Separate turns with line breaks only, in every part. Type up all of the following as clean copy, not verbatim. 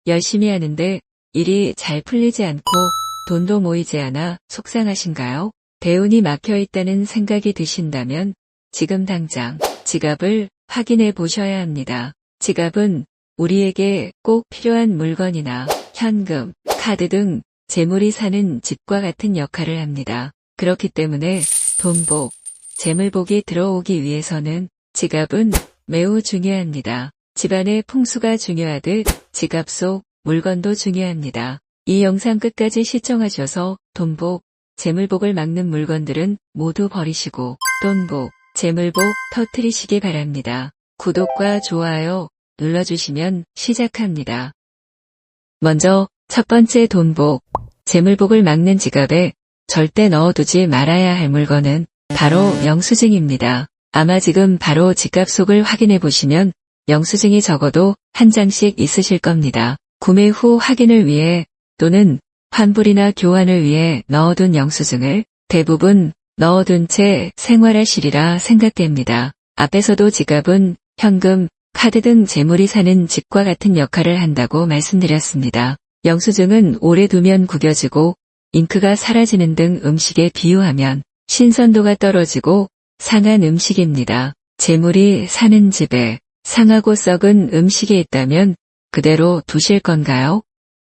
열심히 하는데 일이 잘 풀리지 않고 돈도 모이지 않아 속상하신가요? 대운이 막혀 있다는 생각이 드신다면 지금 당장 지갑을 확인해 보셔야 합니다. 지갑은 우리에게 꼭 필요한 물건이나 현금, 카드 등 재물이 사는 집과 같은 역할을 합니다. 그렇기 때문에 돈복, 재물복이 들어오기 위해서는 지갑은 매우 중요합니다. 집안의 풍수가 중요하듯 지갑 속 물건도 중요합니다. 이 영상 끝까지 시청하셔서 돈복, 재물복을 막는 물건들은 모두 버리시고 돈복, 재물복 터뜨리시기 바랍니다. 구독과 좋아요 눌러주시면 시작합니다. 먼저 첫 번째 돈복, 재물복을 막는 지갑에 절대 넣어두지 말아야 할 물건은 바로 영수증입니다. 아마 지금 바로 지갑 속을 확인해 보시면 영수증이 적어도 한 장씩 있으실 겁니다. 구매 후 확인을 위해 또는 환불이나 교환을 위해 넣어둔 영수증을 대부분 넣어둔 채 생활하시리라 생각됩니다. 앞에서도 지갑은 현금, 카드 등 재물이 사는 집과 같은 역할을 한다고 말씀드렸습니다. 영수증은 오래 두면 구겨지고 잉크가 사라지는 등 음식에 비유하면 신선도가 떨어지고 상한 음식입니다. 재물이 사는 집에 상하고 썩은 음식이 있다면 그대로 두실 건가요?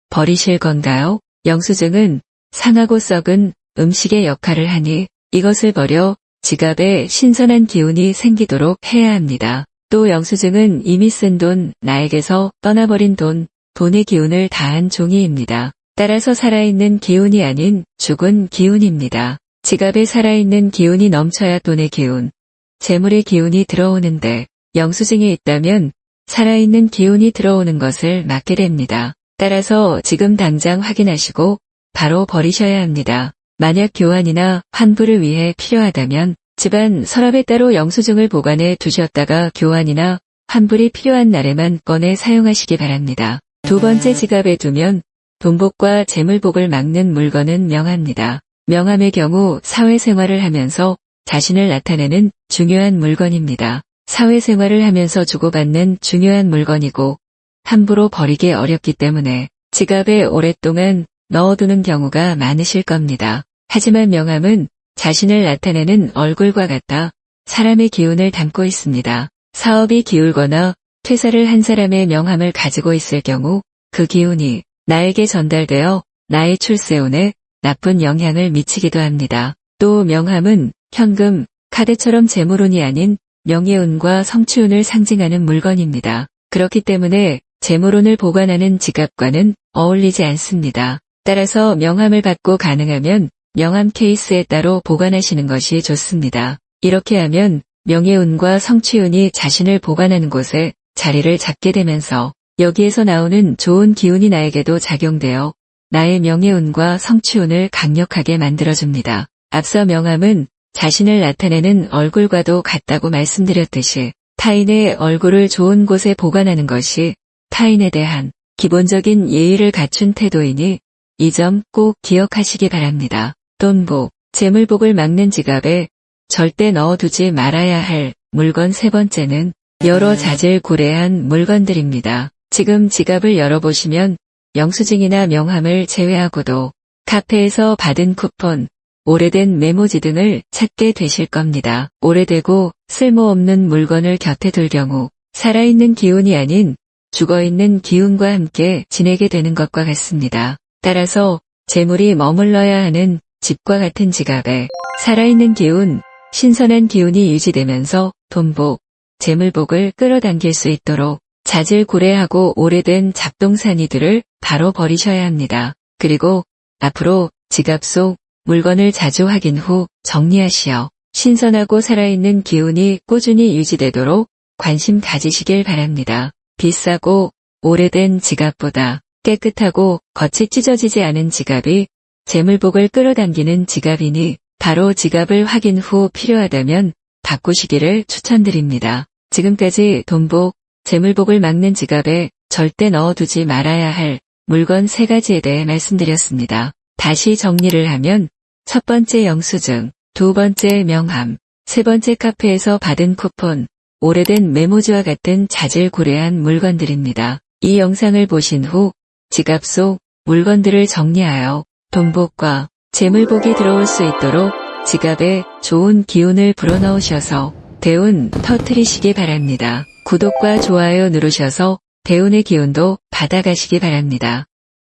버리실 건가요? 영수증은 상하고 썩은 음식의 역할을 하니 이것을 버려 지갑에 신선한 기운이 생기도록 해야 합니다. 또 영수증은 이미 쓴 돈, 나에게서 떠나버린 돈, 돈의 기운을 다한 종이입니다. 따라서 살아있는 기운이 아닌 죽은 기운입니다. 지갑에 살아있는 기운이 넘쳐야 돈의 기운, 재물의 기운이 들어오는데 영수증이 있다면 살아있는 기운이 들어오는 것을 막게 됩니다. 따라서 지금 당장 확인하시고 바로 버리셔야 합니다. 만약 교환이나 환불을 위해 필요하다면 집안 서랍에 따로 영수증을 보관해 두셨다가 교환이나 환불이 필요한 날에만 꺼내 사용하시기 바랍니다. 두 번째, 지갑에 두면 돈복과 재물복을 막는 물건은 명함입니다. 명함의 경우 사회생활을 하면서 자신을 나타내는 중요한 물건입니다. 사회생활을 하면서 주고받는 중요한 물건이고 함부로 버리기 어렵기 때문에 지갑에 오랫동안 넣어두는 경우가 많으실 겁니다. 하지만 명함은 자신을 나타내는 얼굴과 같아 사람의 기운을 담고 있습니다. 사업이 기울거나 퇴사를 한 사람의 명함을 가지고 있을 경우 그 기운이 나에게 전달되어 나의 출세운에 나쁜 영향을 미치기도 합니다. 또 명함은 현금, 카드처럼 재물운이 아닌 명예운과 성취운을 상징하는 물건입니다. 그렇기 때문에 재물운을 보관하는 지갑과는 어울리지 않습니다. 따라서 명함을 받고 가능하면 명함 케이스에 따로 보관하시는 것이 좋습니다. 이렇게 하면 명예운과 성취운이 자신을 보관하는 곳에 자리를 잡게 되면서 여기에서 나오는 좋은 기운이 나에게도 작용되어 나의 명예운과 성취운을 강력하게 만들어줍니다. 앞서 명함은 자신을 나타내는 얼굴과도 같다고 말씀드렸듯이 타인의 얼굴을 좋은 곳에 보관하는 것이 타인에 대한 기본적인 예의를 갖춘 태도이니 이 점 꼭 기억하시기 바랍니다. 돈복, 재물복을 막는 지갑에 절대 넣어두지 말아야 할 물건 세 번째는 여러 자질구레한 물건들입니다. 지금 지갑을 열어보시면 영수증이나 명함을 제외하고도 카페에서 받은 쿠폰, 오래된 메모지 등을 찾게 되실 겁니다. 오래되고 쓸모없는 물건을 곁에 둘 경우 살아있는 기운이 아닌 죽어있는 기운과 함께 지내게 되는 것과 같습니다. 따라서 재물이 머물러야 하는 집과 같은 지갑에 살아있는 기운, 신선한 기운이 유지되면서 돈복, 재물복을 끌어당길 수 있도록 자질구레하고 오래된 잡동사니들을 바로 버리셔야 합니다. 그리고 앞으로 지갑 속 물건을 자주 확인 후 정리하시어 신선하고 살아있는 기운이 꾸준히 유지되도록 관심 가지시길 바랍니다. 비싸고 오래된 지갑보다 깨끗하고 겉이 찢어지지 않은 지갑이 재물복을 끌어당기는 지갑이니 바로 지갑을 확인 후 필요하다면 바꾸시기를 추천드립니다. 지금까지 돈복, 재물복을 막는 지갑에 절대 넣어두지 말아야 할 물건 세 가지에 대해 말씀드렸습니다. 다시 정리를 하면 첫 번째 영수증, 두 번째 명함, 세 번째 카페에서 받은 쿠폰, 오래된 메모지와 같은 자질구레한 물건들입니다. 이 영상을 보신 후 지갑 속 물건들을 정리하여 돈복과 재물복이 들어올 수 있도록 지갑에 좋은 기운을 불어넣으셔서 대운 터뜨리시기 바랍니다. 구독과 좋아요 누르셔서 대운의 기운도 받아가시기 바랍니다.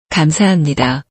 감사합니다.